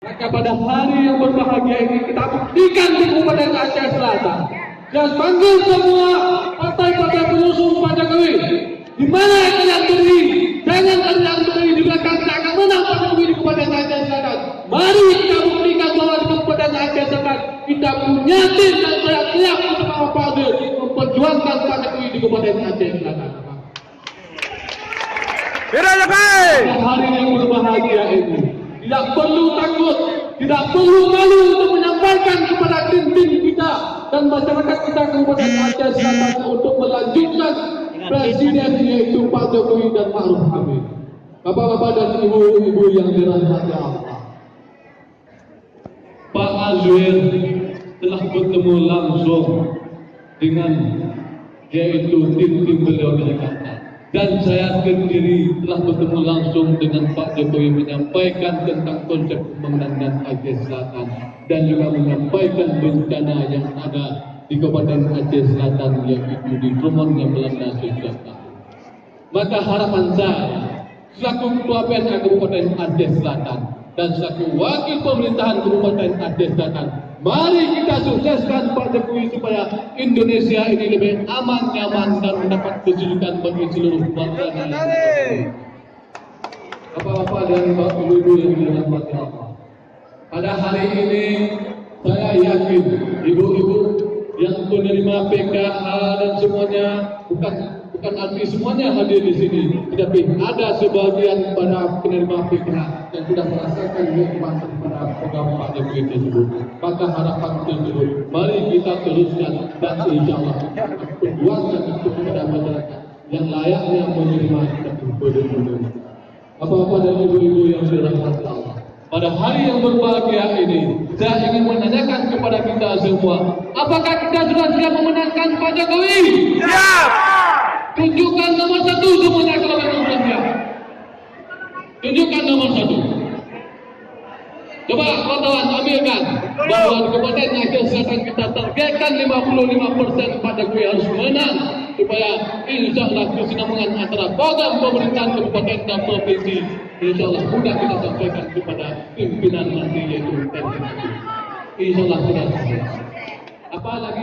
Maka pada hari yang berbahagia ini kita buktikan di Kabupaten Aceh Selatan dan panggil semua partai-partai pengusung Pak Jokowi. Di mana kalian berdiri, jangan kalian berdiri di belakang, kita akan menang Pak Jokowi di Kabupaten Aceh Selatan. Mari kita buktikan bahwa di Kabupaten Aceh Selatan kita punya tim dan teriak-teriak bersama Pak Adil memperjuangkan Pak Jokowi di Kabupaten Aceh Selatan. Pada hari yang berbahagia ini, tidak perlu takut, tidak perlu malu untuk menyampaikan kepada tim-tim kita dan masyarakat kita Kabupaten Aceh Selatan untuk melanjutkan presiden yaitu Pak Jokowi dan Ma'ruf Amin. Bapak-bapak dan ibu-ibu yang dirahmati Allah, Pak Azwir telah bertemu langsung dengan yaitu tim-tim beliau di Jakarta. Dan saya sendiri telah bertemu langsung dengan Pak Jokowi menyampaikan tentang konsep pembangunan Aceh Selatan dan juga menyampaikan bencana yang ada di Kabupaten Aceh Selatan yaitu di Tromon yang melanda sejak tahun. Maka harapan saya selaku Ketua PNK Kabupaten Aceh Selatan dan selaku Wakil Pemerintahan Kabupaten Aceh Selatan, mari kita sukseskan Pak Jokowi supaya Indonesia ini lebih aman, nyaman dan mendapat kesejukan bagi seluruh bangsa. Bapak-bapak dan ibu-ibu yang dirahmati Allah, pada hari ini saya yakin ibu-ibu yang penerima PKH dan semuanya bukan arti semuanya hadir di sini, tetapi ada sebagian pada penerima PKH yang sudah merasakan nikmat pada program Pak Jokowi tersebut. Maka harapan tersebut mari kita teruskan dan insya Allah perjuangkan itu kepada masyarakat yang layaknya menerima dan benar-benar. Bapak-bapak dan ibu-ibu yang dirahmati Allah, pada hari yang berbahagia ini saya ingin menanyakan kepada kita semua, apakah kita sudah siap memenangkan Pak Jokowi? Siap. Tunjukkan nomor 1 semuanya kalau memang sudah siap. Tunjukkan nomor 1. Coba kawan-kawan ambilkan bahwa di Kabupaten Aceh Selatan kita targetkan 55% Pak Jokowi harus menang supaya insya Allah kesinambungan antara program pemerintahan kabupaten dan provinsi insya Allah mudah kita sampaikan kepada pimpinan nanti yaitu TNI. Insya Allah sudah. Apalagi